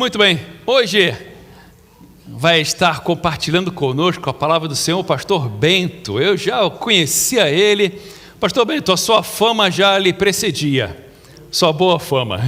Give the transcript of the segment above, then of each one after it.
Muito bem, hoje vai estar compartilhando conosco a palavra do Senhor o pastor Bento. Eu já conhecia ele. Pastor Bento, a sua fama já lhe precedia, sua boa fama.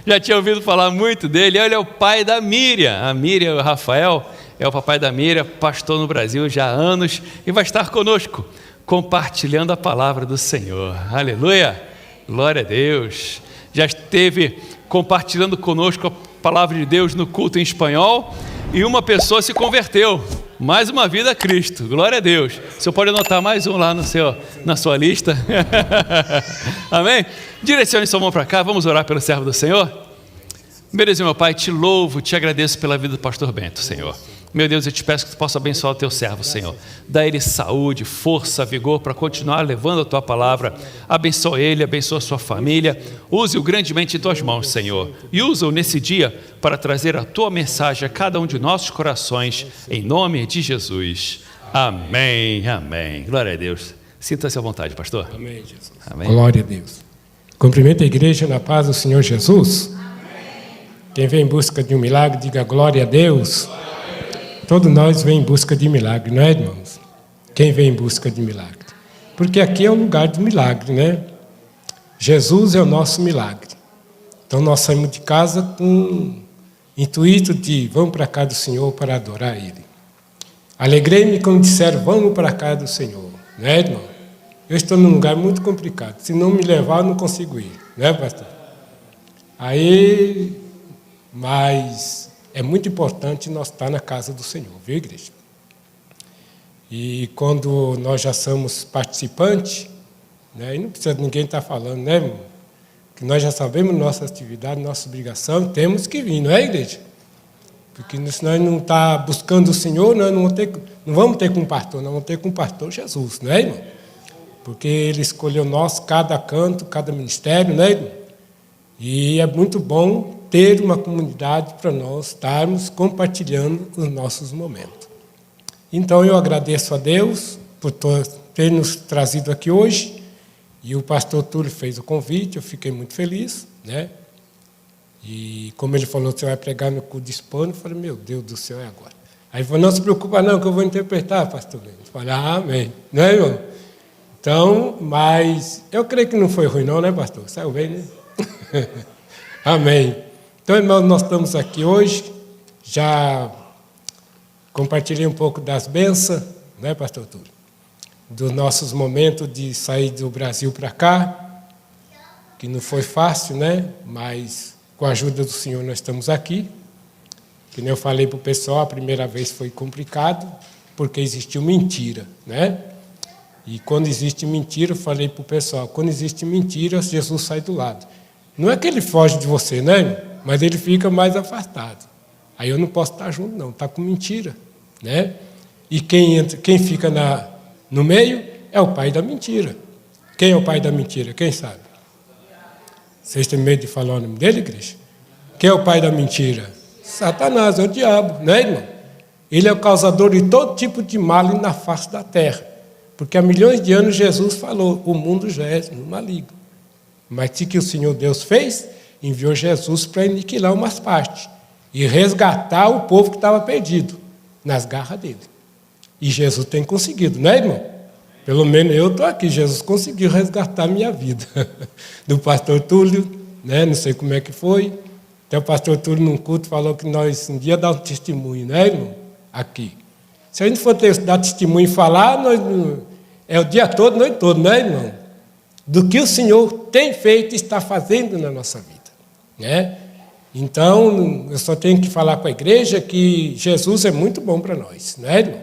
Já tinha ouvido falar muito dele. Ele é o pai da Miriam. A Miriam, o Rafael, é o papai da Miriam, pastor no Brasil já há anos, e vai estar conosco, compartilhando a palavra do Senhor. Aleluia, glória a Deus. Já esteve compartilhando conosco a palavra de Deus no culto em espanhol, e uma pessoa se converteu, mais uma vida a Cristo, glória a Deus. O senhor pode anotar mais um lá na sua lista. Amém? Direcione sua mão para cá, vamos orar pelo servo do Senhor. Meu Deus e meu Pai, te louvo, te agradeço pela vida do pastor Bento, Senhor. Meu Deus, eu te peço que tu possa abençoar o teu servo, Senhor. Dá ele saúde, força, vigor para continuar levando a tua palavra. Abençoa ele, abençoa a sua família. Use-o grandemente em tuas mãos, Senhor. E usa-o nesse dia para trazer a tua mensagem a cada um de nossos corações, em nome de Jesus. Amém, amém. Glória a Deus. Sinta-se à vontade, pastor. Amém, Jesus. Amém. Glória a Deus. Cumprimento a igreja na paz do Senhor Jesus. Quem vem em busca de um milagre, diga glória a Deus. Todos nós vem em busca de milagre, não é, irmãos? Quem vem em busca de milagre? Porque aqui é o lugar do milagre, né? Jesus é o nosso milagre. Então nós saímos de casa com o intuito de vamos para a casa do Senhor para adorar Ele. Alegrei-me quando disseram vamos para a casa do Senhor, não é, irmão? Eu estou num lugar muito complicado. Se não me levar, eu não consigo ir, não é, pastor? Mas é muito importante nós estar na casa do Senhor, viu, igreja? E quando nós já somos participantes, né, e não precisa ninguém estar falando, né, irmão? Que nós já sabemos nossa atividade, nossa obrigação, temos que vir, não é, igreja? Porque se nós não estamos buscando o Senhor, nós não vamos ter com o pastor, nós vamos ter com o pastor Jesus, não é, irmão? Porque Ele escolheu nós, cada canto, cada ministério, não é, irmão? E é muito bom ter uma comunidade para nós estarmos compartilhando os nossos momentos. Então, eu agradeço a Deus por ter nos trazido aqui hoje, e o pastor Túlio fez o convite, eu fiquei muito feliz, né? E como ele falou, você vai pregar no culto de hispano, eu falei, meu Deus do céu, é agora. Aí ele falou, não se preocupa não, que eu vou interpretar, pastor. Eu falei, amém. Não é, irmão? Então, mas eu creio que não foi ruim não, né, pastor? Saiu bem, né? Amém. Então, irmãos, nós estamos aqui hoje, já compartilhei um pouco das bênçãos, né, pastor Túlio? Dos nossos momentos de sair do Brasil para cá, que não foi fácil, né? Mas com a ajuda do Senhor nós estamos aqui. Que nem eu falei para o pessoal, a primeira vez foi complicado, porque existiu mentira, né? E quando existe mentira, eu falei para o pessoal, quando existe mentira, Jesus sai do lado. Não é que ele foge de você, né? Mas ele fica mais afastado. Aí eu não posso estar junto, não, está com mentira, né? E quem fica no meio é o pai da mentira. Quem é o pai da mentira? Quem sabe? Vocês têm medo de falar o nome dele, igreja? Quem é o pai da mentira? Satanás, é o diabo, né, irmão? Ele é o causador de todo tipo de mal na face da terra. Porque há milhões de anos Jesus falou, o mundo já é no maligno. Mas o que o Senhor Deus fez? Enviou Jesus para aniquilar umas partes e resgatar o povo que estava perdido nas garras dele. E Jesus tem conseguido, não é, irmão? Pelo menos eu estou aqui, Jesus conseguiu resgatar a minha vida. Do pastor Túlio, né? Não sei como é que foi. Até o pastor Túlio, num culto, falou que nós um dia dá um testemunho, né, irmão? Aqui. Se a gente for dar testemunho e falar, é o dia todo, noite todo, não é, irmão? Do que o Senhor tem feito e está fazendo na nossa vida, né? Então, eu só tenho que falar com a igreja que Jesus é muito bom para nós, não é, irmão?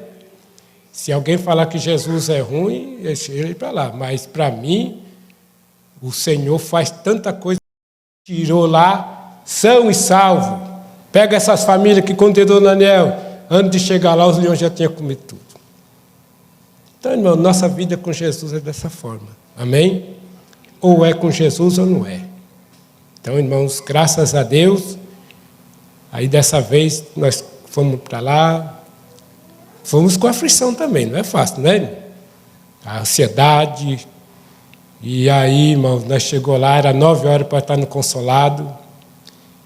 Se alguém falar que Jesus é ruim, deixa ele para lá. Mas, para mim, o Senhor faz tanta coisa, tirou lá, são e salvo. Pega essas famílias que com o dedo no anel, antes de chegar lá, os leões já tinham comido tudo. Então, irmão, nossa vida com Jesus é dessa forma. Amém? Ou é com Jesus ou não é. Então, irmãos, graças a Deus, aí dessa vez nós fomos para lá, fomos com aflição também, não é fácil, né? A ansiedade, e aí, irmãos, nós chegou lá, era 9 horas para estar no consolado,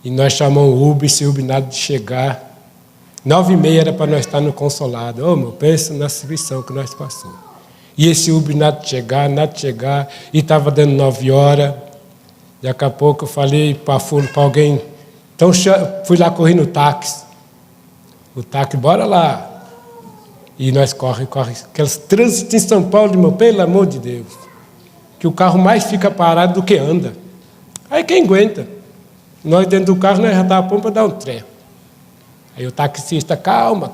E nós chamamos o Uber, esse Uber nada de chegar. 9h30 era para nós estar no Consolado. Ô, meu, pensa na aflição que nós passamos. E esse Uber nada de chegar, e estava dando 9 horas. Daqui a pouco eu falei para alguém, então fui lá correr no táxi. O táxi, bora lá. E nós corre. Aqueles trânsitos em São Paulo, meu, pelo amor de Deus. Que o carro mais fica parado do que anda. Aí quem aguenta? Nós dentro do carro, nós já estávamos prontos para dar um trem. Aí o taxista, calma.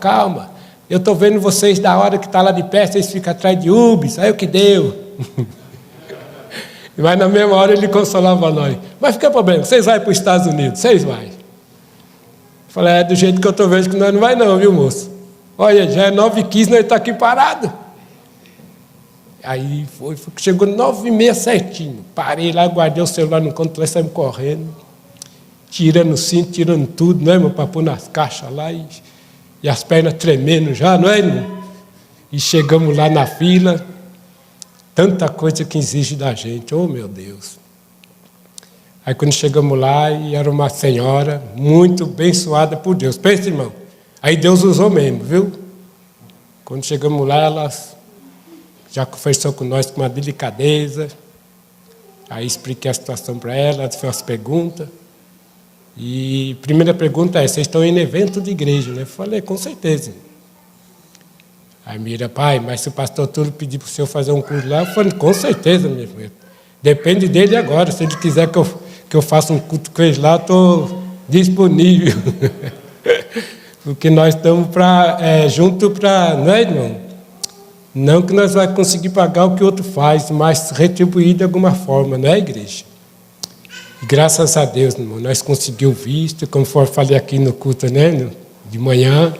Eu estou vendo vocês da hora que está lá de pé, vocês ficam atrás de Uber, aí o que deu. Mas na mesma hora ele consolava nós. Mas fica problema, vocês vão para os Estados Unidos, vocês vão. Eu falei, do jeito que eu estou vendo que nós não vai não, viu, moço? Olha, já é 9h15, nós estamos aqui parados. Aí chegou 9h30 certinho. Parei lá, guardei o celular no canto, lá saímos correndo. Tirando o cinto, tirando tudo, não é, meu, para pôr nas caixas lá. E as pernas tremendo já, não é, irmão? E chegamos lá na fila. Tanta coisa que exige da gente, oh meu Deus. Aí quando chegamos lá, e era uma senhora muito abençoada por Deus. Pensa, irmão, aí Deus usou mesmo, viu? Quando chegamos lá, ela já conversou com nós com uma delicadeza. Aí expliquei a situação para ela fez umas perguntas. E a primeira pergunta é, vocês estão em evento de igreja, né? Eu falei, com certeza. Aí Mira, pai, mas se o pastor Túlio pedir para o senhor fazer um curso lá, eu falei, com certeza, minha filha. Depende dele agora. Se ele quiser que eu faça um culto com ele lá, estou disponível. Porque nós estamos junto para, não é, irmão? Não que nós vamos conseguir pagar o que o outro faz, mas retribuir de alguma forma, não é, igreja? E graças a Deus, irmão, nós conseguimos visto, conforme falei aqui no culto, né, de manhã,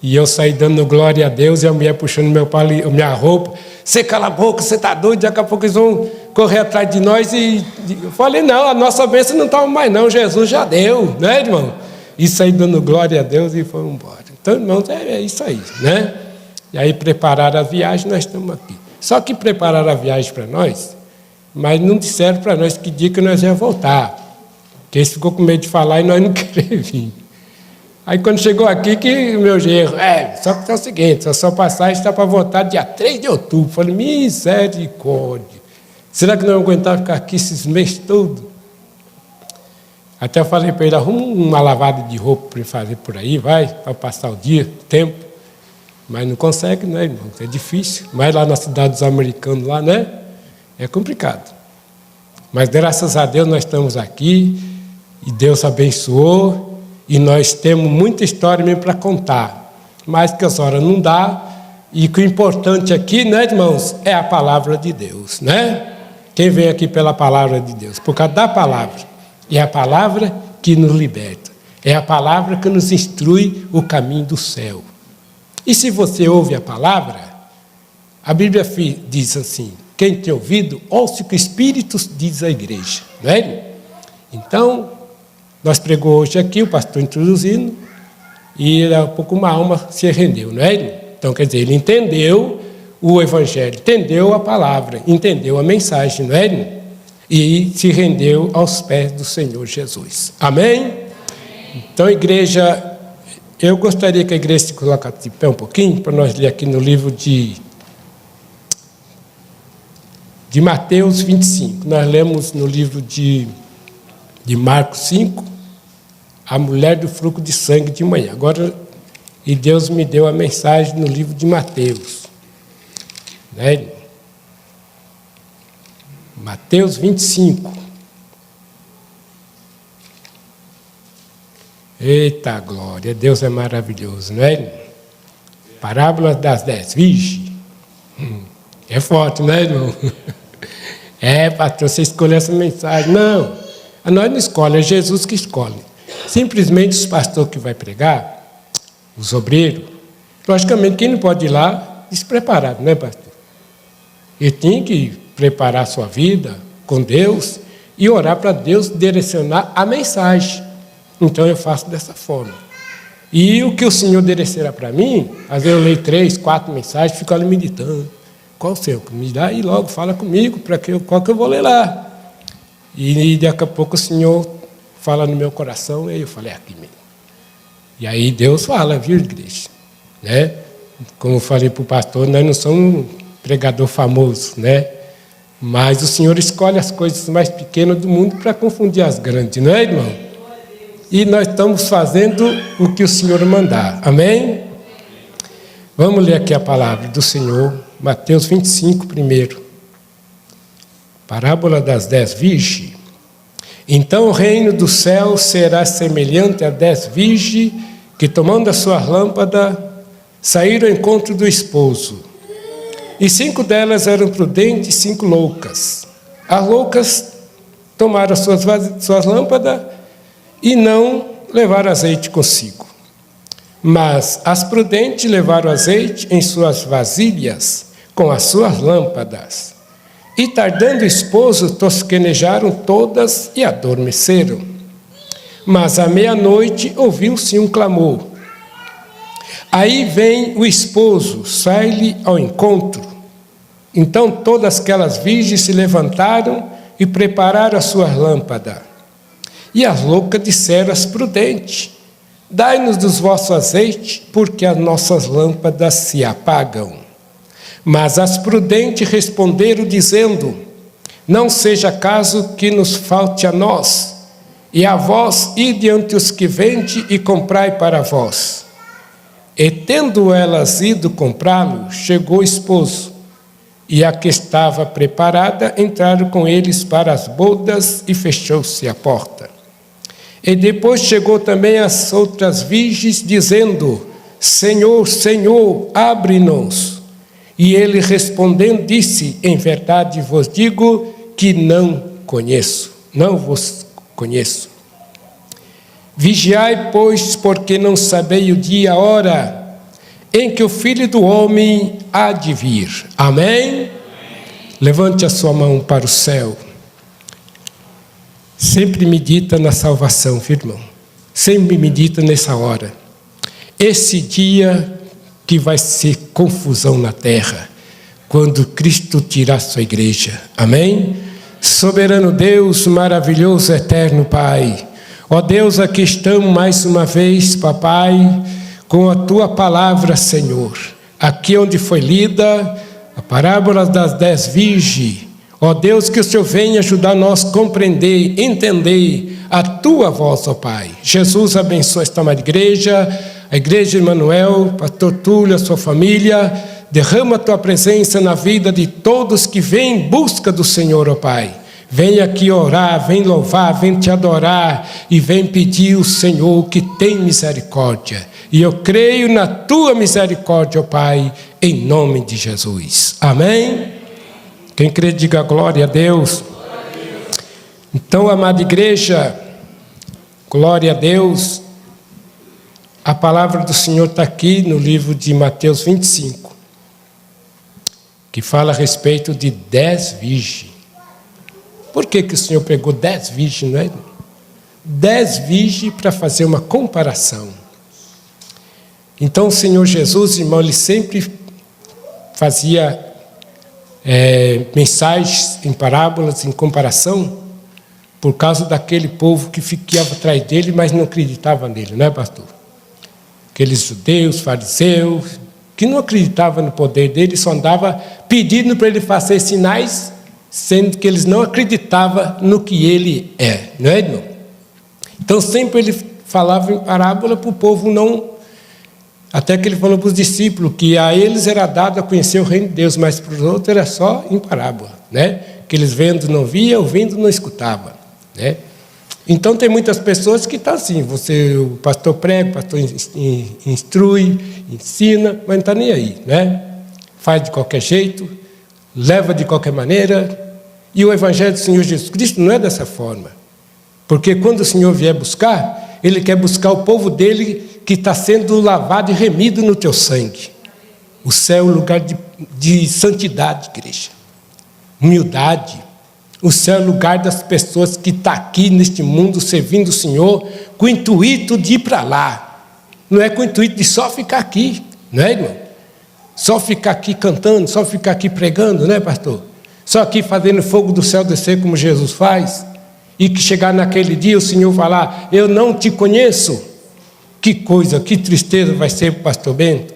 e eu saí dando glória a Deus, e a mulher puxando minha roupa, você cala a boca, você está doido, daqui a pouco eles vão correr atrás de nós, e eu falei, não, a nossa bênção não estava mais não, Jesus já deu, né, irmão? E saí dando glória a Deus e fomos embora. Então, irmãos, é isso aí, né? E aí prepararam a viagem, nós estamos aqui. Só que prepararam a viagem para nós, mas não disseram para nós que dia que nós ia voltar. Porque eles ficou com medo de falar e nós não queremos vir. Aí quando chegou aqui, que o meu genro, só que é o seguinte, só passagem está para voltar dia 3 de outubro. Falei, misericórdia. Será que não vamos aguentar ficar aqui esses meses todos? Até eu falei para ele, arruma uma lavada de roupa para fazer por aí, vai, para passar o dia, o tempo. Mas não consegue, né, irmão? É difícil. Mas lá na cidade dos americanos, lá, né? É complicado. Mas graças a Deus nós estamos aqui, e Deus abençoou, e nós temos muita história mesmo para contar. Mas que as horas não dá, e que o importante aqui, né, irmãos, é a palavra de Deus, né? Quem vem aqui pela palavra de Deus? Por causa da palavra. É a palavra que nos liberta. É a palavra que nos instrui o caminho do céu. E se você ouve a palavra, a Bíblia diz assim, quem tem ouvido, ouça o que o Espírito diz à igreja. Não é? Então, nós pregou hoje aqui, o pastor introduzindo, e há pouco uma alma se rendeu, não é? Então, quer dizer, ele entendeu o Evangelho, entendeu a palavra, entendeu a mensagem, não é? E se rendeu aos pés do Senhor Jesus. Amém? Então, igreja, eu gostaria que a igreja se colocasse de pé um pouquinho, para nós ler aqui no livro de Mateus 25. Nós lemos no livro de Marcos 5, a mulher do fluxo de sangue de manhã. Agora, e Deus me deu a mensagem no livro de Mateus. Né? Mateus 25. Eita glória, Deus é maravilhoso, não é? Parábola das 10 virgens. É forte, não é, irmão? Pastor, você escolheu essa mensagem. Não, nós não escolhemos, é Jesus que escolhe. Simplesmente os pastores que vai pregar, os obreiros, logicamente quem não pode ir lá despreparado, não é, pastor? Ele tem que preparar a sua vida com Deus e orar para Deus direcionar a mensagem. Então eu faço dessa forma. E o que o Senhor direcionar para mim, às vezes eu leio 3, 4 mensagens, fico ali meditando. Qual o seu? Me dá e logo fala comigo, qual que eu vou ler lá. E daqui a pouco o Senhor fala no meu coração, e aí eu falei, aqui mesmo. E aí Deus fala, viu, igreja? Né? Como eu falei para o pastor, nós não somos um pregador famoso, né? Mas o Senhor escolhe as coisas mais pequenas do mundo para confundir as grandes, não é, irmão? E nós estamos fazendo o que o Senhor mandar, amém? Vamos ler aqui a palavra do Senhor, Mateus 25, primeiro. Parábola das 10 virgens. Então o reino do céu será semelhante a 10 virgens que, tomando a sua lâmpada, saíram ao encontro do esposo. E 5 delas eram prudentes e 5 loucas. As loucas tomaram suas lâmpadas e não levaram azeite consigo. Mas as prudentes levaram azeite em suas vasilhas com as suas lâmpadas. E tardando o esposo, tosquenejaram todas e adormeceram. Mas à meia-noite ouviu-se um clamor. Aí vem o esposo, sai-lhe ao encontro. Então todas aquelas virgens se levantaram e prepararam as suas lâmpadas. E as loucas disseram às prudentes: dai-nos dos vossos azeite, porque as nossas lâmpadas se apagam. Mas as prudentes responderam, dizendo: não seja caso que nos falte a nós, e a vós ide ante os que vendem e comprai para vós. E tendo elas ido comprá-lo, chegou o esposo, e a que estava preparada entraram com eles para as bodas, e fechou-se a porta. E depois chegou também as outras virgens, dizendo: Senhor, Senhor, abre-nos. E ele respondendo disse: em verdade vos digo que não vos conheço. Vigiai, pois, porque não sabeis o dia e a hora em que o Filho do Homem há de vir. Amém? Levante a sua mão para o céu. Sempre medita na salvação, viu, irmão? Sempre medita nessa hora. Esse dia que vai ser confusão na terra, quando Cristo tirar sua igreja. Amém? Soberano Deus, maravilhoso, eterno Pai. Ó Deus, aqui estamos mais uma vez, papai, com a Tua palavra, Senhor. Aqui onde foi lida a parábola das 10 virgens. Ó Deus, que o Senhor venha ajudar nós a compreender, entender a Tua voz, ó Pai. Jesus abençoa esta amada igreja, a igreja de Emmanuel, pastor Túlio, a sua família. Derrama a Tua presença na vida de todos que vêm em busca do Senhor, ó Pai. Vem aqui orar, vem louvar, vem Te adorar e vem pedir ao Senhor que tem misericórdia. E eu creio na Tua misericórdia, ó Pai, em nome de Jesus. Amém? Quem crê, diga glória a Deus. Então, amada igreja, glória a Deus. A palavra do Senhor está aqui no livro de Mateus 25, que fala a respeito de 10 virgens. Por que o Senhor pegou 10 virgens, não é? 10 virgens para fazer uma comparação. Então, o Senhor Jesus, irmão, ele sempre fazia mensagens em parábolas, em comparação, por causa daquele povo que ficava atrás dele, mas não acreditava nele, não é, pastor? Aqueles judeus, fariseus, que não acreditavam no poder dele, só andava pedindo para ele fazer sinais, sendo que eles não acreditavam no que ele é, não é, irmão? Então sempre ele falava em parábola para o povo não. Até que ele falou para os discípulos que a eles era dado a conhecer o reino de Deus, mas para os outros era só em parábola, né? Que eles vendo não via, ouvindo não escutava, né? Então tem muitas pessoas que estão assim, o pastor prega, o pastor instrui, ensina, mas não está nem aí, né? Faz de qualquer jeito, leva de qualquer maneira, e o evangelho do Senhor Jesus Cristo não é dessa forma, porque quando o Senhor vier buscar, Ele quer buscar o povo dele que está sendo lavado e remido no teu sangue. O céu é um lugar de santidade, igreja, humildade. O céu é o lugar das pessoas que estão aqui neste mundo servindo o Senhor com o intuito de ir para lá. Não é com o intuito de só ficar aqui, não é, irmão? Só ficar aqui cantando, só ficar aqui pregando, não é, pastor? Só aqui fazendo fogo do céu descer como Jesus faz. e que chegar naquele dia o Senhor falar, eu não te conheço. Que coisa, que tristeza vai ser para o pastor Bento.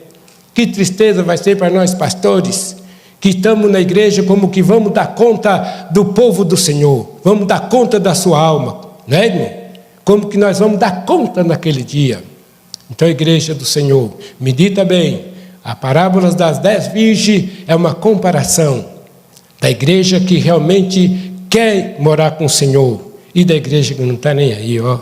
Que tristeza vai ser para nós pastores, que estamos na igreja como que vamos dar conta do povo do Senhor, vamos dar conta da sua alma, né, irmão? Como que nós vamos dar conta naquele dia? Então, igreja do Senhor, medita bem, a parábola das 10 virgens é uma comparação da igreja que realmente quer morar com o Senhor e da igreja que não está nem aí, ó.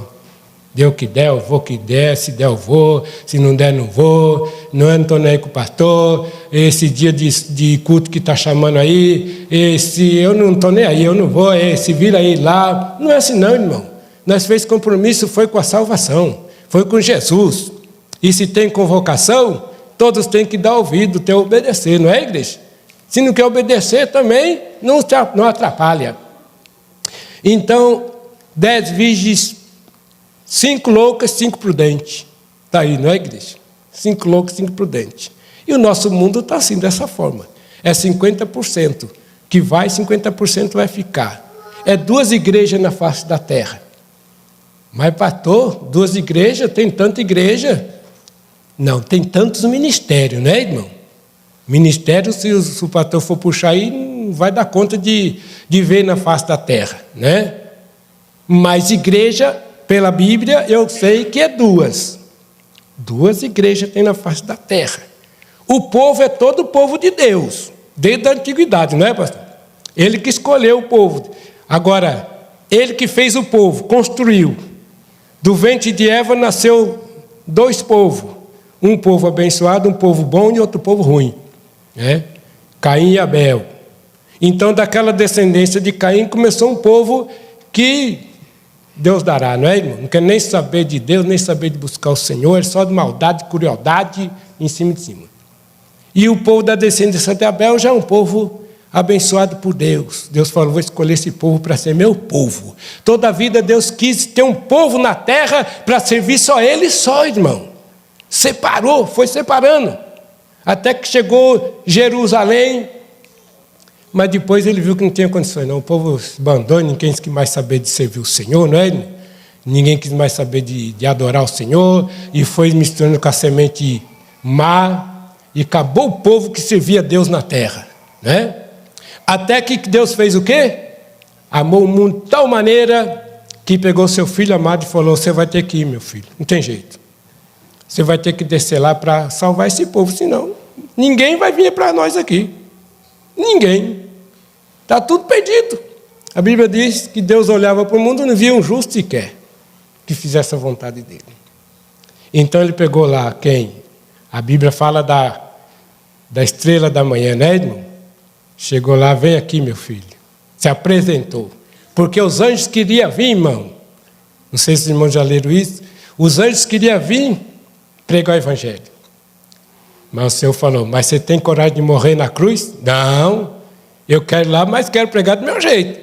Deu o que der, eu vou o que der, se der eu vou, se não der não vou, não estou nem aí com o pastor, esse dia de culto que está chamando aí, esse eu não estou nem aí, eu não vou, se vira aí lá. Não é assim não, irmão. Nós fez compromisso, foi com a salvação, foi com Jesus. E se tem convocação, todos têm que dar ouvido, ter obedecer, não é, igreja? Se não quer obedecer também, não atrapalha. Então, 10 virgens, 5 loucas, 5 prudentes. Está aí, não é, igreja? 5 loucas, 5 prudentes. E o nosso mundo está assim, dessa forma. É 50% que vai, 50% vai ficar. É 2 igrejas na face da terra. Mas, pastor, 2 igrejas, tem tanta igreja? Não, tem tantos ministérios, né, irmão? Ministério, se o pastor for puxar aí, não vai dar conta de ver na face da terra, né? Mas igreja, pela Bíblia, eu sei que é 2. 2 igrejas tem na face da terra. O povo é todo o povo de Deus, desde a antiguidade, não é, pastor? Ele que escolheu o povo. Agora, ele que fez o povo, construiu. Do ventre de Eva nasceu 2 povos. Um povo abençoado, um povo bom e outro povo ruim. Né? Caim e Abel. Então, daquela descendência de Caim, começou um povo que Deus dará, não é, irmão? Não quer nem saber de Deus, nem saber de buscar o Senhor, é só de maldade, crueldade, em cima de cima. E o povo da descendência de Abel já é um povo abençoado por Deus. Deus falou, vou escolher esse povo para ser meu povo. Toda a vida Deus quis ter um povo na terra para servir só Ele só, irmão. Separou, foi separando. Até que chegou Jerusalém, mas depois ele viu que não tinha condições, não. O povo se abandonou, ninguém quis mais saber de servir o Senhor, não é? Ninguém quis mais saber de adorar o Senhor, e foi misturando com a semente má, e acabou o povo que servia a Deus na terra, né? Até que Deus fez o quê? Amou o mundo de tal maneira que pegou seu filho amado e falou, você vai ter que ir, meu filho, não tem jeito. Você vai ter que descer lá para salvar esse povo, senão ninguém vai vir para nós aqui. Ninguém. Está tudo perdido. A Bíblia diz que Deus olhava para o mundo e não via um justo sequer que fizesse a vontade dele. Então ele pegou lá quem? A Bíblia fala da estrela da manhã, né, irmão? Chegou lá, vem aqui, meu filho. Se apresentou. Porque os anjos queriam vir, irmão. Não sei se os irmãos já leram isso. Os anjos queriam vir pregar o Evangelho. Mas o Senhor falou, mas você tem coragem de morrer na cruz? Não, eu quero ir lá, mas quero pregar do meu jeito.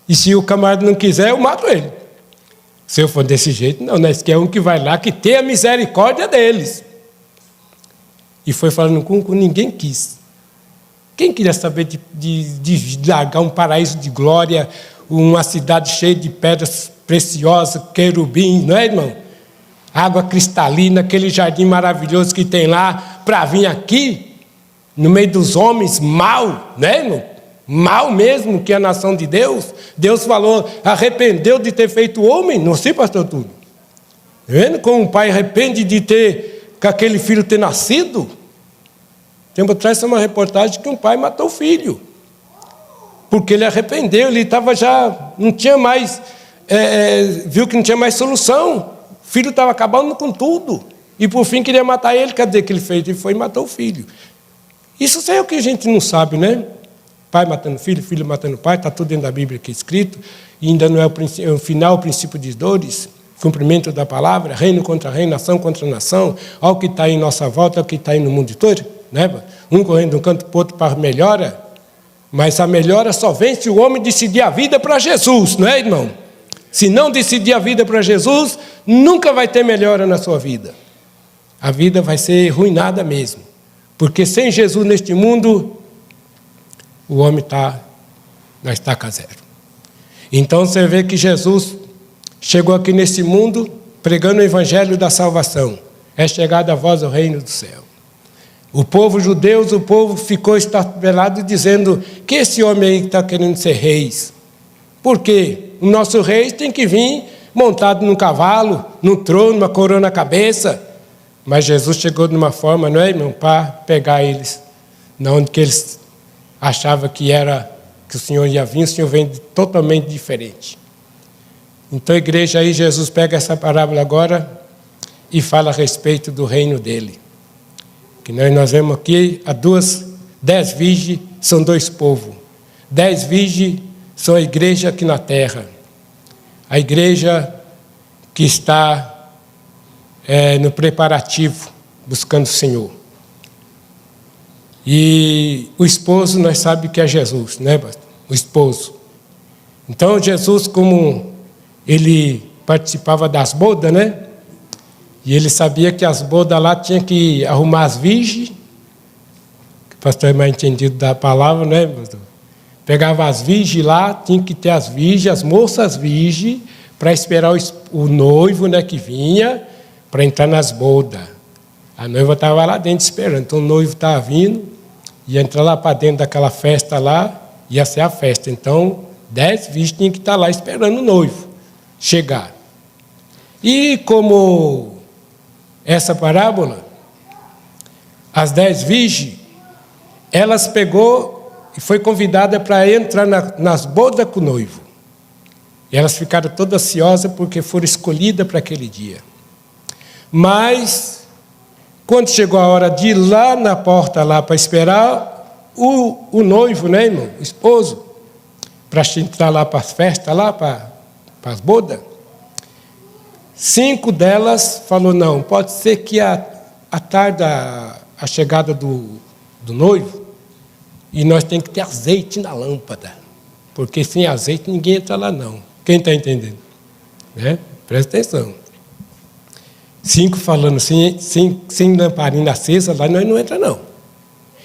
E se o camarada não quiser, eu mato ele. Se eu for desse jeito, não, nós queremos um que vai lá, que tenha misericórdia deles. E foi falando com ninguém quis. Quem queria saber de largar um paraíso de glória, uma cidade cheia de pedras preciosas, querubins, não é, irmão? Água cristalina, aquele jardim maravilhoso que tem lá, para vir aqui, no meio dos homens, mal, né, irmão? Mal mesmo, que é a nação de Deus. Deus falou, arrependeu de ter feito o homem, não sei, pastor Túlio. Vendo como o pai arrepende de ter, que aquele filho ter nascido? Tempo atrás, uma reportagem que um pai matou o filho. Porque ele arrependeu, ele estava já, não tinha mais, viu que não tinha mais solução. O filho estava acabando com tudo. E por fim queria matar ele. Cadê que ele fez? Ele foi e matou o filho. Isso é o que a gente não sabe, né? Pai matando filho, filho matando pai, está tudo dentro da Bíblia aqui escrito. E ainda não é o final, o princípio de dores. Cumprimento da palavra, reino contra reino, nação contra nação. Olha o que está em nossa volta, olha o que está aí no mundo todo. Né? Um correndo de um canto para o outro para melhora. Mas a melhora só vem se o homem decidir a vida para Jesus, não é, irmão? Se não decidir a vida para Jesus, nunca vai ter melhora na sua vida. A vida vai ser arruinada mesmo. Porque sem Jesus neste mundo, o homem está na estaca zero. Então você vê que Jesus chegou aqui nesse mundo pregando o evangelho da salvação. É chegado a vós o reino do céu. O povo judeu, o povo ficou estabelado dizendo que esse homem aí está querendo ser rei. Por quê? O nosso rei tem que vir montado num cavalo, num trono, uma coroa na cabeça. Mas Jesus chegou de uma forma, não é, irmão, para pegar eles. Não onde que eles achavam que o Senhor ia vir, o Senhor vem totalmente diferente. Então, a igreja aí, Jesus pega essa parábola agora e fala a respeito do reino dele. Que nós vemos aqui, 10 virgens são 2 povos. 10 virgens são a igreja aqui na terra. A igreja que está no preparativo, buscando o Senhor. E o esposo, nós sabemos que é Jesus, né, pastor? O esposo. Então, Jesus, como ele participava das bodas, né? E ele sabia que as bodas lá tinha que arrumar as virgens. O pastor é mais entendido da palavra, né, pastor? Pegava as virgens lá, tinha que ter as virgens, as moças virgens, para esperar o noivo, né, que vinha, para entrar nas bodas. A noiva estava lá dentro esperando. Então o noivo estava vindo, ia entrar lá para dentro daquela festa lá, ia ser a festa. Então 10 virgens tinham que estar lá esperando o noivo chegar. E como essa parábola, as 10 virgens, elas pegou e foi convidada para entrar nas bodas com o noivo. E elas ficaram todas ansiosas porque foram escolhidas para aquele dia. Mas, quando chegou a hora de ir lá na porta lá para esperar o noivo, né, irmão? O esposo, para entrar lá para as festas, lá para as bodas, 5 delas falou, não, pode ser que a tarde a chegada do noivo, e nós temos que ter azeite na lâmpada, porque sem azeite ninguém entra lá não. Quem está entendendo? Né? Presta atenção. 5 falando, sem lamparina acesa, lá nós não entra não.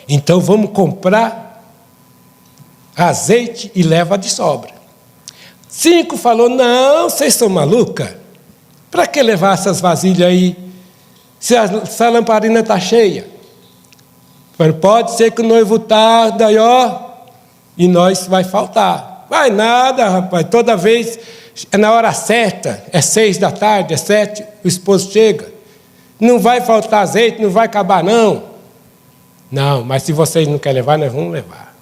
Então vamos comprar azeite e leva de sobra. 5 falou, não, vocês são malucas? Para que levar essas vasilhas aí, se a lamparina está cheia? Pode ser que o noivo está, daí ó, e nós vai faltar. Vai nada, rapaz, toda vez, é na hora certa, é 6 da tarde, é 7, o esposo chega. Não vai faltar azeite, não vai acabar não. Não, mas se vocês não querem levar, nós vamos levar.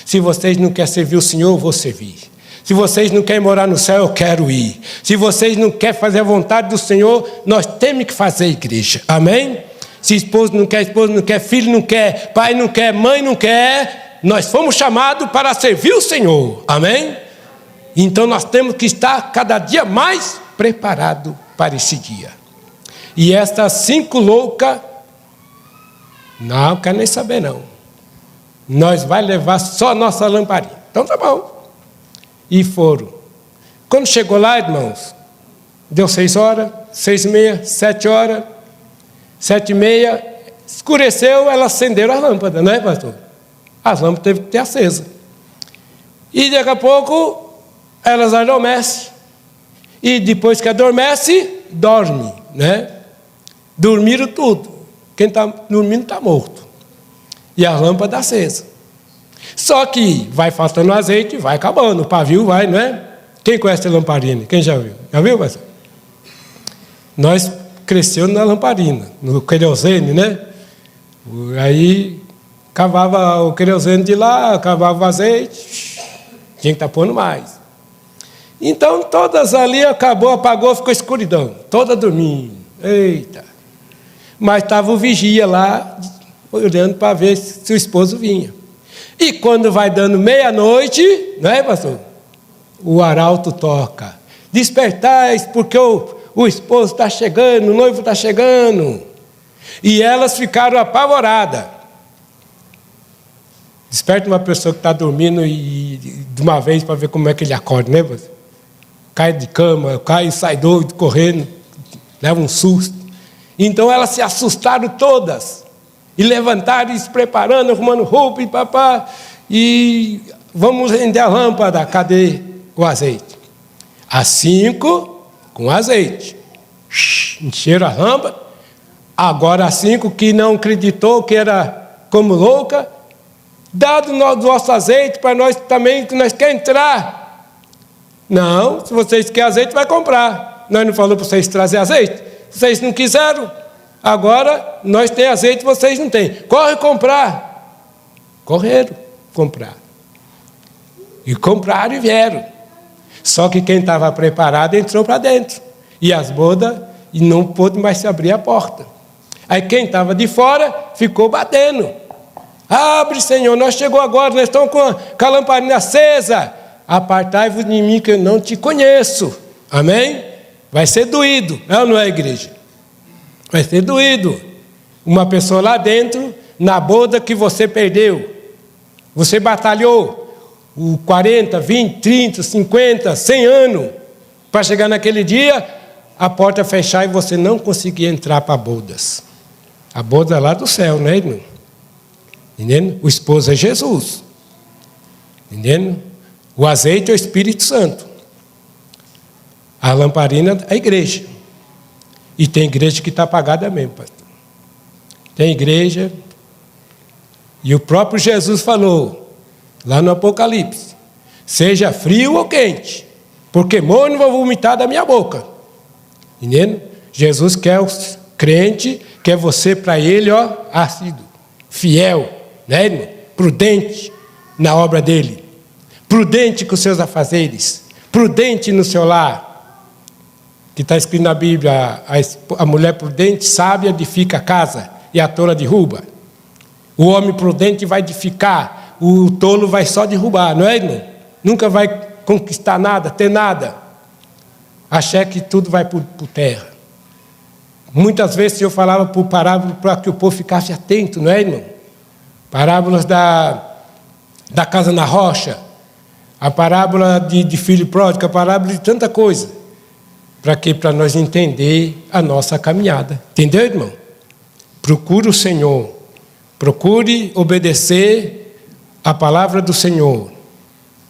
Se vocês não querem servir o Senhor, eu vou servir. Se vocês não querem morar no céu, eu quero ir. Se vocês não querem fazer a vontade do Senhor, nós temos que fazer a igreja. Amém? Se esposo não quer, filho não quer, pai não quer, mãe não quer, nós fomos chamados para servir o Senhor. Amém? Então nós temos que estar cada dia mais preparados para esse dia. E estas 5 loucas, não quero nem saber não. Nós vai levar só a nossa lamparina. Então tá bom. E foram. Quando chegou lá, irmãos, deu 6 horas, 6h30, 7 horas, 7h30, escureceu, elas acenderam as lâmpadas, não é, pastor? As lâmpadas teve que ter acesa. E daqui a pouco, elas adormecem. E depois que adormece, dorme, né? Dormiram tudo. Quem está dormindo está morto. E a lâmpada acesa. Só que vai faltando azeite, vai acabando, o pavio vai, não é? Quem conhece a lamparina? Quem já viu? Já viu, pastor? Nós cresceu na lamparina, no querosene, né? Aí cavava o querosene de lá, cavava o azeite, tinha que estar pondo mais. Então todas ali acabou, apagou, ficou escuridão, toda dormindo. Eita! Mas estava o vigia lá, olhando para ver se o esposo vinha. E quando vai dando meia-noite, não é, pastor? O arauto toca. Despertais, porque o esposo está chegando, o noivo está chegando. E elas ficaram apavoradas. Desperta uma pessoa que está dormindo e de uma vez para ver como é que ele acorda, né? Cai de cama, cai e sai doido, correndo, leva um susto. Então elas se assustaram todas. E levantaram e se preparando, arrumando roupa e papá. E vamos render a lâmpada. Cadê? o azeite. As 5 com azeite. Encheram a lâmpada. Agora as 5 que não acreditou, que era como louca, dado o nosso azeite para nós também, que nós queremos entrar. Não, se vocês querem azeite, vai comprar. Nós não falamos para vocês trazer azeite? Vocês não quiseram. Agora nós temos azeite, vocês não têm. Corre comprar. Correram comprar. E compraram e vieram. Só que quem estava preparado entrou para dentro. E as bodas, e não pôde mais se abrir a porta. Aí quem estava de fora ficou batendo. Abre, Senhor, nós chegou agora, nós estamos com a lamparina acesa. Apartai-vos de mim que eu não te conheço. Amém? Vai ser doído, é ou não é, igreja? Vai ser doído. Uma pessoa lá dentro, na boda que você perdeu. Você batalhou 40, 20, 30, 50, 100 anos para chegar naquele dia, a porta fechar e você não conseguir entrar para bodas. A boda é lá do céu, né, irmão? Entendendo? O esposo é Jesus. Entendendo? O azeite é o Espírito Santo. A lamparina é a igreja. E tem igreja que está apagada mesmo, pastor. Tem igreja, e o próprio Jesus falou, lá no Apocalipse, seja frio ou quente, porque morno vou vomitar da minha boca. Entendendo? Jesus quer o crente, quer você para ele, assíduo, fiel, né, irmão? Prudente na obra dele, prudente com os seus afazeres, prudente no seu lar. Que está escrito na Bíblia, a mulher prudente, sábia, edifica a casa, e a tola derruba. O homem prudente vai edificar, o tolo vai só derrubar, não é, irmão? Nunca vai conquistar nada, ter nada. Achar que tudo vai por terra. Muitas vezes eu falava por parábola para que o povo ficasse atento, não é, irmão? Parábolas da casa na rocha, a parábola de filho pródigo, a parábola de tanta coisa. Para quê? Para nós entender a nossa caminhada. Entendeu, irmão? Procure o Senhor. Procure obedecer a palavra do Senhor.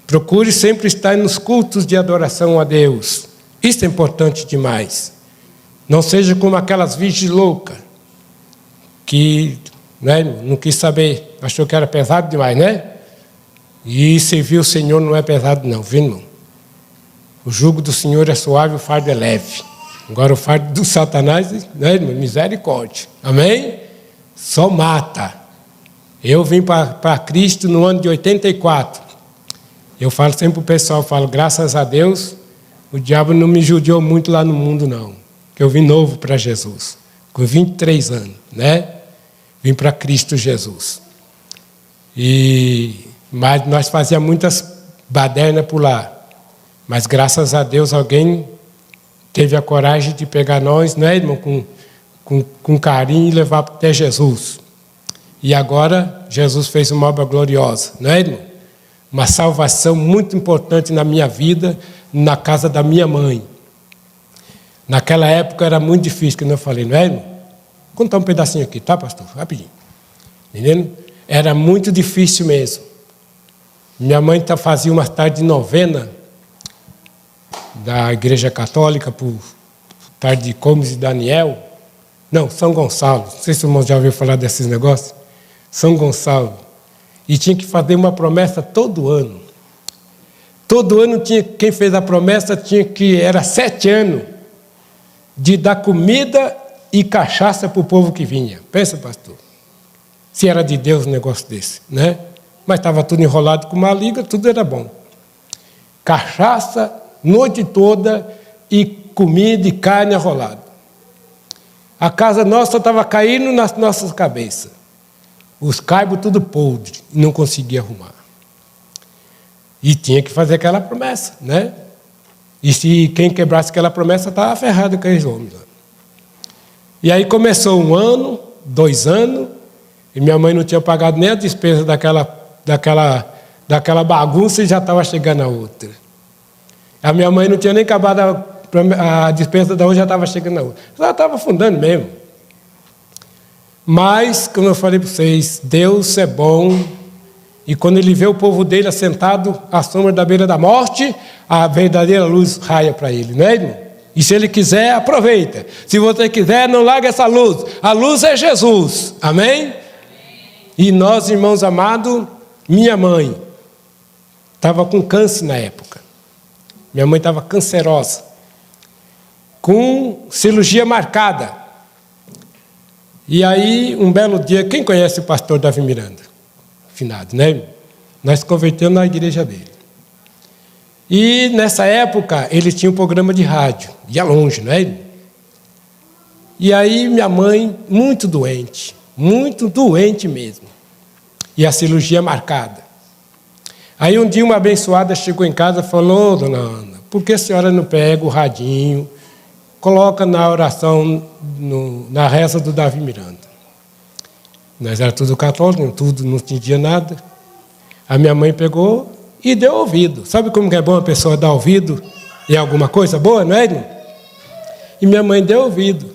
Procure sempre estar nos cultos de adoração a Deus. Isso é importante demais. Não seja como aquelas virgens loucas, que, né, não quis saber, achou que era pesado demais, né? E servir o Senhor não é pesado não, viu, irmão? O jugo do Senhor é suave, o fardo é leve. Agora o fardo do Satanás, né, irmão? Misericórdia. Amém? Só mata. Eu vim para Cristo no ano de 84. Eu falo sempre para o pessoal, falo, graças a Deus, o diabo não me judiou muito lá no mundo, não. Que eu vim novo para Jesus, com 23 anos, né? Vim para Cristo Jesus. Mas nós fazíamos muitas badernas por lá. Mas graças a Deus alguém teve a coragem de pegar nós, né, irmão, com carinho e levar até Jesus. E agora Jesus fez uma obra gloriosa, não é, irmão? Uma salvação muito importante na minha vida, na casa da minha mãe. Naquela época era muito difícil, como eu falei, não é, irmão? Vou contar um pedacinho aqui, tá, pastor? Rapidinho. Entendendo? Era muito difícil mesmo. Minha mãe fazia uma tarde de novena da Igreja Católica, por tarde de Comes e Daniel. Não, São Gonçalo. Não sei se o irmão já ouviu falar desses negócios. São Gonçalo. E tinha que fazer uma promessa todo ano. Todo ano tinha, quem fez a promessa era 7 anos, de dar comida e cachaça para o povo que vinha. Pensa, pastor. Se era de Deus um negócio desse, né? Mas estava tudo enrolado com uma liga, tudo era bom. Cachaça, noite toda, e comida e carne arrolada. A casa nossa estava caindo nas nossas cabeças. Os caibos tudo podre, e não conseguia arrumar. E tinha que fazer aquela promessa, né? E se quem quebrasse aquela promessa, estava ferrado com aqueles homens lá. E aí começou 1 ano, 2 anos, e minha mãe não tinha pagado nem a despesa daquela bagunça e já estava chegando a outra. A minha mãe não tinha nem acabado a despesa da outra, já estava chegando a outra. Ela estava afundando mesmo. Mas, como eu falei para vocês, Deus é bom E quando ele vê o povo dele assentado à sombra da beira da morte, a verdadeira luz raia para ele, não é, irmão? E se ele quiser, aproveita. Se você quiser, não larga essa luz. A luz é Jesus. Amém? E nós, irmãos amados, minha mãe estava com câncer na época. Minha mãe estava cancerosa, com cirurgia marcada. E aí, um belo dia, quem conhece o pastor Davi Miranda? Finado, né? Nós convertemos na igreja dele. E nessa época, ele tinha um programa de rádio, ia longe, não é? E aí, minha mãe, muito doente mesmo. E a cirurgia marcada. Aí um dia uma abençoada chegou em casa e falou: dona Ana, por que a senhora não pega o radinho, coloca na oração, na reza do Davi Miranda? Nós era tudo católico, tudo, não entendia nada. A minha mãe pegou e deu ouvido. Sabe como que é bom a pessoa dar ouvido em alguma coisa boa, não é, irmão? E minha mãe deu ouvido.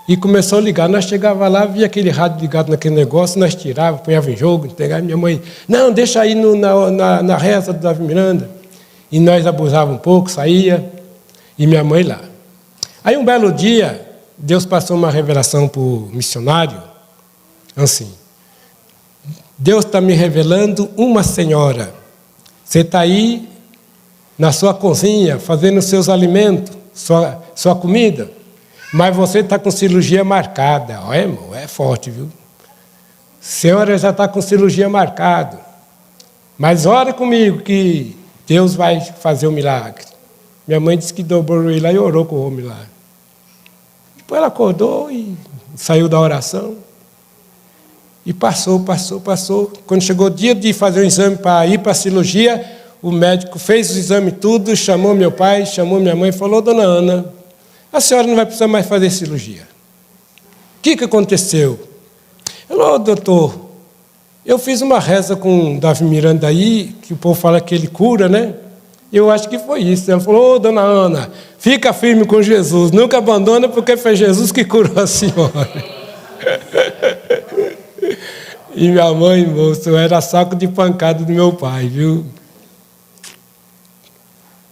E começou a ligar. Nós chegava lá, via aquele rádio ligado naquele negócio, nós tirava, punhava em jogo, entregava. Minha mãe, não, deixa aí na reza do Davi Miranda. E nós abusávamos um pouco, saía, e minha mãe lá. Aí um belo dia, Deus passou uma revelação para o missionário, assim: Deus está me revelando uma senhora. Você está aí na sua cozinha, fazendo seus alimentos, sua comida, mas você está com cirurgia marcada. Olha, irmão, é forte, viu? Senhora já está com cirurgia marcada. Mas ora comigo que Deus vai fazer o milagre. Minha mãe disse que dobrou o joelho lá e orou com o homem lá. Depois ela acordou e saiu da oração. E passou. Quando chegou o dia de fazer o exame para ir para a cirurgia, o médico fez o exame tudo, chamou meu pai, chamou minha mãe e falou: dona Ana, a senhora não vai precisar mais fazer cirurgia. O que aconteceu? Ele falou: doutor, eu fiz uma reza com o Davi Miranda aí, que o povo fala que ele cura, né? Eu acho que foi isso. Ela falou: dona Ana, fica firme com Jesus, nunca abandona, porque foi Jesus que curou a senhora. E minha mãe, moço, era saco de pancada do meu pai, viu?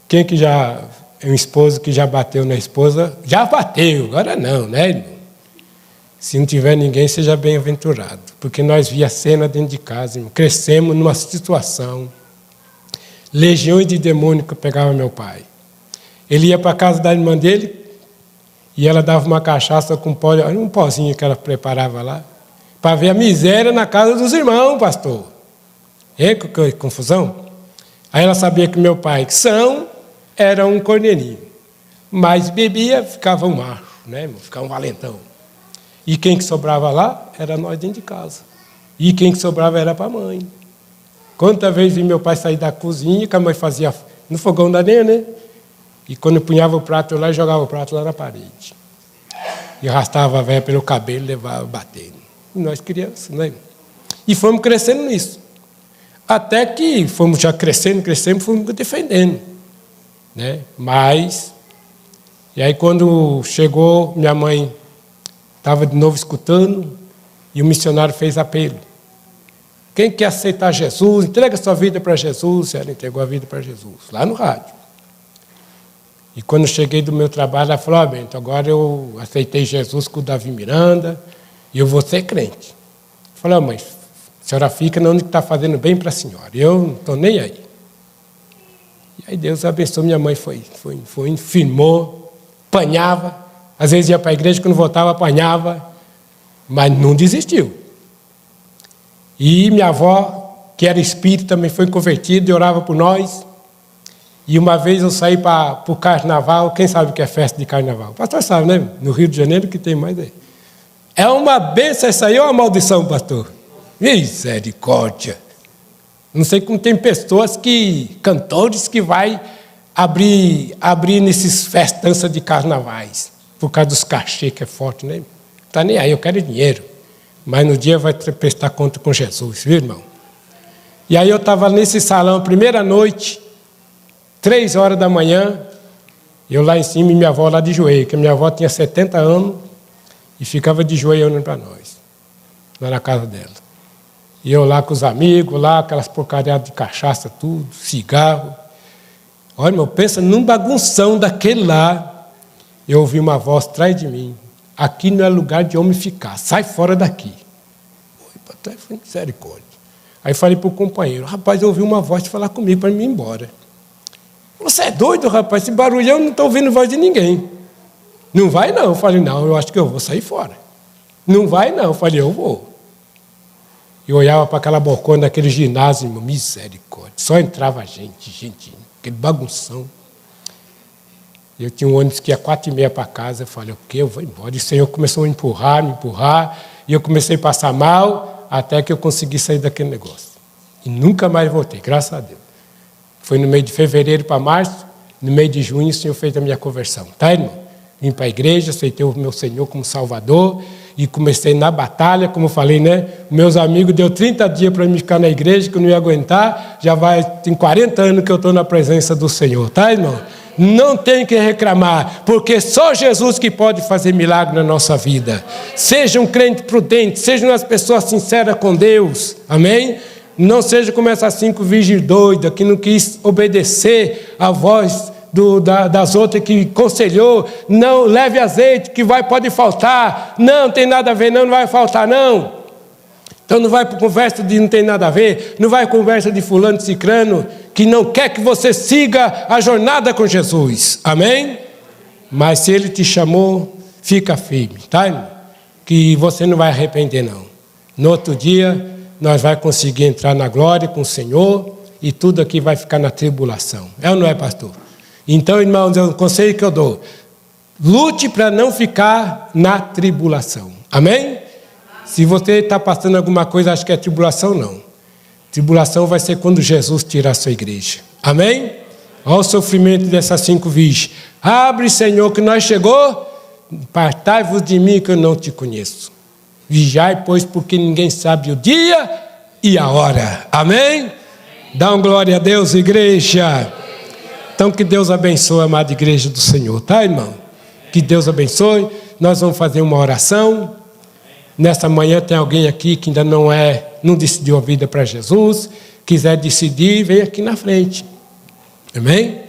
Quem que já é um esposo que já bateu na esposa? Já bateu, agora não, né, irmão? Se não tiver ninguém, seja bem-aventurado. Porque nós via a cena dentro de casa, irmão. Crescemos numa situação. Legiões de demônios que pegavam meu pai. Ele ia para a casa da irmã dele e ela dava uma cachaça com pó, um pozinho que ela preparava lá, para ver a miséria na casa dos irmãos, pastor. Que confusão. Aí ela sabia que meu pai, que era um cornelinho. Mas bebia, ficava um macho, né? Ficava um valentão. E quem que sobrava lá era nós dentro de casa. E quem que sobrava era para a mãe. Quantas vezes vi meu pai sair da cozinha, que a mãe fazia no fogão da lenha, né? E quando punhava o prato lá, jogava o prato lá na parede. E arrastava a velha pelo cabelo, levava batendo. E nós crianças, né? E fomos crescendo nisso. Até que fomos já crescendo, fomos defendendo, né? Mas, e aí quando chegou, minha mãe estava de novo escutando, e o missionário fez apelo. Quem quer aceitar Jesus, entrega sua vida para Jesus. Ela entregou a vida para Jesus, lá no rádio. E quando eu cheguei do meu trabalho, ela falou: Bento, agora eu aceitei Jesus com o Davi Miranda, e eu vou ser crente. Eu falei: mãe, a senhora fica onde está fazendo bem para a senhora. Eu não estou nem aí. E aí Deus abençoou, minha mãe foi, firmou, apanhava. Às vezes ia para a igreja, quando voltava, apanhava. Mas não desistiu. E minha avó, que era espírita, também foi convertida e orava por nós. E uma vez eu saí para o carnaval. Quem sabe o que é festa de carnaval? O pastor sabe, né? No Rio de Janeiro que tem mais aí. É uma bênção essa aí ou uma maldição, pastor? Misericórdia. Não sei como tem pessoas cantores que vai abrir nesses festanças de carnavais, por causa dos cachê que é forte, né? Está nem aí, eu quero dinheiro. Mas no dia vai prestar conta com Jesus, viu, irmão? E aí eu estava nesse salão, primeira noite, 3 horas da manhã, eu lá em cima e minha avó lá de joelho, porque minha avó tinha 70 anos e ficava de joelho olhando para nós, lá na casa dela. E eu lá com os amigos, lá, aquelas porcariadas de cachaça, tudo, cigarro. Olha, irmão, pensa num bagunção daquele lá. Eu ouvi uma voz atrás de mim. Aqui não é lugar de homem ficar, sai fora daqui. Oi, papai, foi misericórdia. Aí falei para o companheiro, rapaz, eu ouvi uma voz falar comigo para mim ir embora. Você é doido, rapaz, esse barulho eu não estou ouvindo voz de ninguém. Não vai não. Eu falei, não, eu acho que eu vou sair fora. Não vai não. Eu falei, eu vou. E olhava para aquela bocona daquele ginásio, irmão, misericórdia. Só entrava gente, aquele bagunção. Eu tinha um ônibus que ia 4h30 para casa. Eu falei, o quê? Eu vou embora. E o Senhor começou a me empurrar. E eu comecei a passar mal, até que eu consegui sair daquele negócio. E nunca mais voltei, graças a Deus. Foi no meio de fevereiro para março, no meio de junho o Senhor fez a minha conversão. Tá, irmão? Vim para a igreja, aceitei o meu Senhor como Salvador e comecei na batalha, como eu falei, né? Meus amigos, deu 30 dias para mim ficar na igreja, que eu não ia aguentar. Tem 40 anos que eu estou na presença do Senhor, tá, irmão? Não tem que reclamar, porque só Jesus que pode fazer milagre na nossa vida. Seja um crente prudente, seja uma pessoa sincera com Deus, amém? Não seja como essas 5 virgens doidas que não quis obedecer à voz das outras que conselhou. Não, leve azeite que pode faltar. Não tem nada a ver, não vai faltar não. Então não vai para conversa de não tem nada a ver. Não vai conversa de fulano, de cicrano, que não quer que você siga a jornada com Jesus. Amém? Mas se Ele te chamou, fica firme, tá, irmão? Que você não vai arrepender não. No outro dia nós vamos conseguir entrar na glória com o Senhor e tudo aqui vai ficar na tribulação. É ou não é, pastor? Então, irmãos, é um conselho que eu dou. Lute para não ficar na tribulação. Amém? Se você está passando alguma coisa, acho que é tribulação, não. Tribulação vai ser quando Jesus tirar a sua igreja. Amém? Olha o sofrimento dessas 5 virgens. Abre, Senhor, que nós chegou. Partai-vos de mim que eu não te conheço. Vigiai, pois, porque ninguém sabe o dia e a hora. Amém? Dá uma glória a Deus, igreja. Então, que Deus abençoe a amada igreja do Senhor, tá, irmão? Que Deus abençoe. Nós vamos fazer uma oração. Nesta manhã tem alguém aqui que ainda não decidiu a vida para Jesus. Quiser decidir, vem aqui na frente. Amém?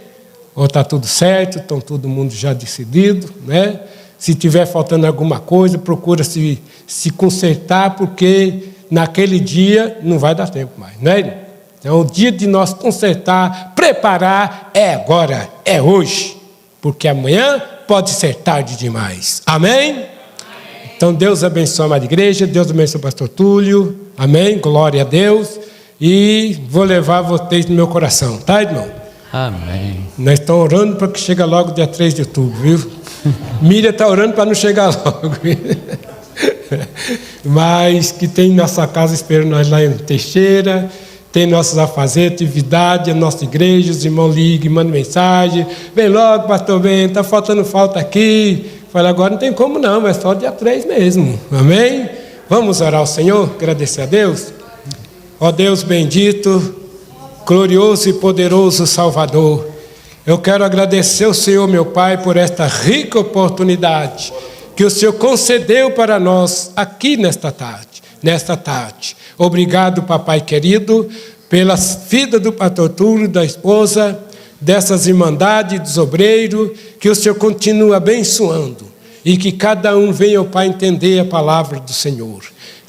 Ou está tudo certo, estão todo mundo já decidido, né? Se tiver faltando alguma coisa, procura se consertar, porque naquele dia não vai dar tempo mais, né? Então, o dia de nós consertar, preparar, é agora, é hoje, porque amanhã pode ser tarde demais. Amém? Então, Deus abençoe a amada igreja, Deus abençoe o pastor Túlio, amém? Glória a Deus, e vou levar vocês no meu coração, tá, irmão? Amém. Nós estamos orando para que chegue logo dia 3 de outubro, viu? Miriam está orando para não chegar logo. Mas que tem nossa casa esperando nós lá em Teixeira, tem nossos afazeres, atividade, a nossa igreja, os irmãos ligam, mandam mensagem, vem logo, pastor Ben, está faltando falta aqui. Falei, agora não tem como não, é só dia 3 mesmo, amém? Vamos orar ao Senhor, agradecer a Deus. Ó Deus bendito, glorioso e poderoso Salvador, eu quero agradecer ao Senhor, meu Pai, por esta rica oportunidade que o Senhor concedeu para nós aqui nesta tarde. Obrigado, papai querido, pela vida do pastor Túlio, da esposa, dessas irmandades, dos obreiros, que o Senhor continue abençoando e que cada um venha, ó Pai, entender a palavra do Senhor.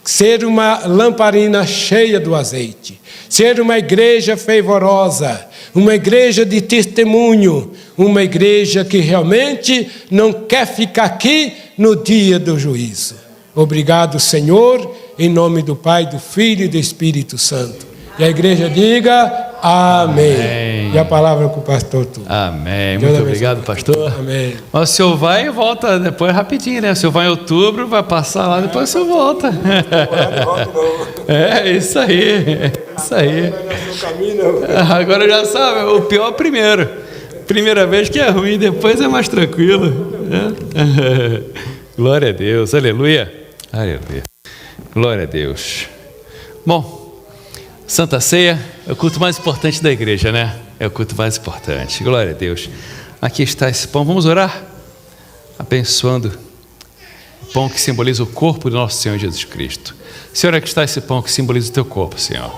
Ser uma lamparina cheia do azeite, ser uma igreja fervorosa, uma igreja de testemunho, uma igreja que realmente não quer ficar aqui no dia do juízo. Obrigado, Senhor, em nome do Pai, do Filho e do Espírito Santo. E a igreja diga amém. Amém. E a palavra com o pastor Túlio. Amém. Muito obrigado, pastor. Amém. Mas o senhor vai e volta depois rapidinho, né? O senhor vai em outubro, vai passar lá, depois o senhor volta. É, isso aí. Isso aí. Agora já sabe, o pior é o primeiro. Primeira vez que é ruim, depois é mais tranquilo. Glória a Deus, aleluia. Aleluia. Glória a Deus. Bom, Santa Ceia é o culto mais importante da igreja, né? É o culto mais importante. Glória a Deus. Aqui está esse pão. Vamos orar? Abençoando o pão que simboliza o corpo do nosso Senhor Jesus Cristo. Senhor, aqui está esse pão que simboliza o teu corpo, Senhor.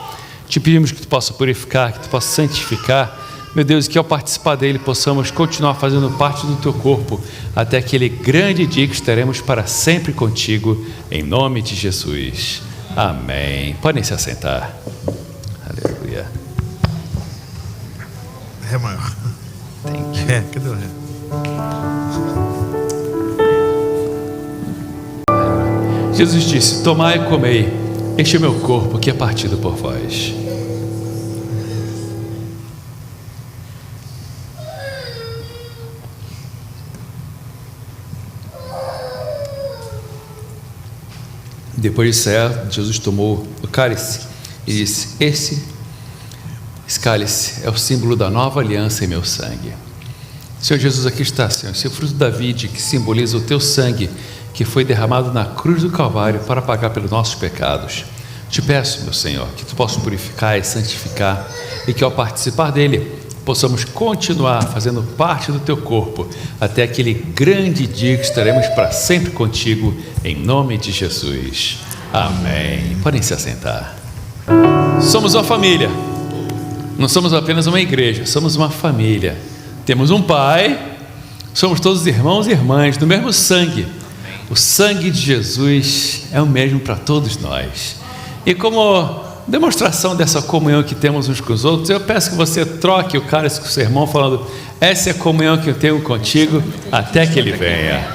Te pedimos que tu possa purificar, que tu possa santificar, meu Deus, que ao participar dele possamos continuar fazendo parte do teu corpo até aquele grande dia que estaremos para sempre contigo, em nome de Jesus. Amém. Podem se assentar. Aleluia. Ré maior. Cadê o ré? Jesus disse: tomai e comei, este é meu corpo que é partido por vós. Depois de cear, Jesus tomou o cálice e disse: esse cálice é o símbolo da nova aliança em meu sangue. Senhor Jesus, aqui está, Senhor, esse fruto da vide que simboliza o teu sangue que foi derramado na cruz do Calvário para pagar pelos nossos pecados. Te peço, meu Senhor, que tu possas purificar e santificar e que ao participar dele possamos continuar fazendo parte do teu corpo até aquele grande dia que estaremos para sempre contigo, em nome de Jesus. Amém. Podem se assentar. Somos uma família, não somos apenas uma igreja, somos uma família. Temos um Pai, somos todos irmãos e irmãs do mesmo sangue. O sangue de Jesus é o mesmo para todos nós. E como demonstração dessa comunhão que temos uns com os outros, eu peço que você troque o cálice com o seu irmão, falando: essa é a comunhão que eu tenho contigo até que ele venha.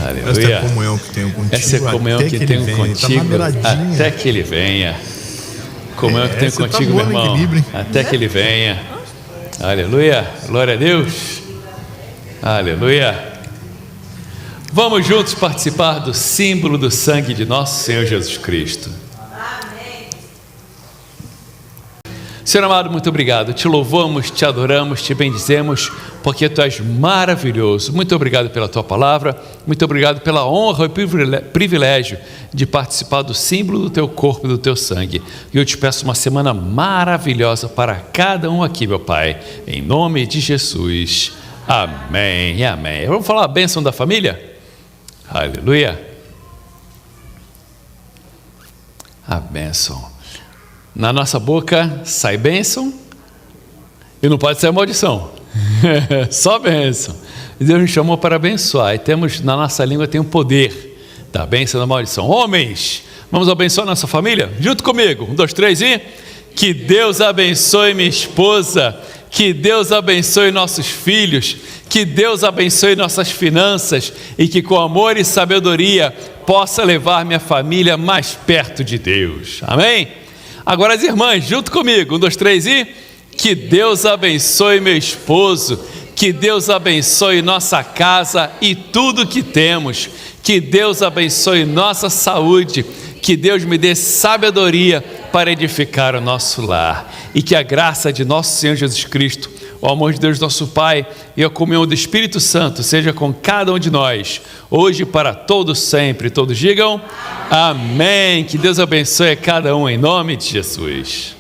Aleluia. Essa é a comunhão que tenho contigo. Essa é a comunhão que tenho contigo até que ele venha. Comunhão que tenho contigo, meu irmão, até que ele venha. Aleluia. Glória a Deus. Aleluia. Vamos juntos participar do símbolo do sangue de nosso Senhor Jesus Cristo. Amém. Senhor amado, muito obrigado. Te louvamos, te adoramos, te bendizemos, porque tu és maravilhoso. Muito obrigado pela tua palavra. Muito obrigado pela honra e privilégio de participar do símbolo do teu corpo e do teu sangue. E eu te peço uma semana maravilhosa para cada um aqui, meu Pai. Em nome de Jesus. Amém. Amém. Vamos falar a bênção da família? Aleluia. A bênção. Na nossa boca sai bênção e não pode sair maldição. Só bênção. Deus nos chamou para abençoar e temos na nossa língua tem o poder da bênção e da maldição. Homens, vamos abençoar nossa família? Junto comigo. 1, 2, 3 e... Que Deus abençoe minha esposa. Que Deus abençoe nossos filhos, que Deus abençoe nossas finanças e que com amor e sabedoria possa levar minha família mais perto de Deus. Amém? Agora as irmãs, junto comigo, 1, 2, 3 e... Que Deus abençoe meu esposo, que Deus abençoe nossa casa e tudo que temos, que Deus abençoe nossa saúde, que Deus me dê sabedoria para edificar o nosso lar e que a graça de nosso Senhor Jesus Cristo, o amor de Deus nosso Pai e a comunhão do Espírito Santo seja com cada um de nós, hoje para todos sempre. Todos digam amém. Que Deus abençoe cada um em nome de Jesus.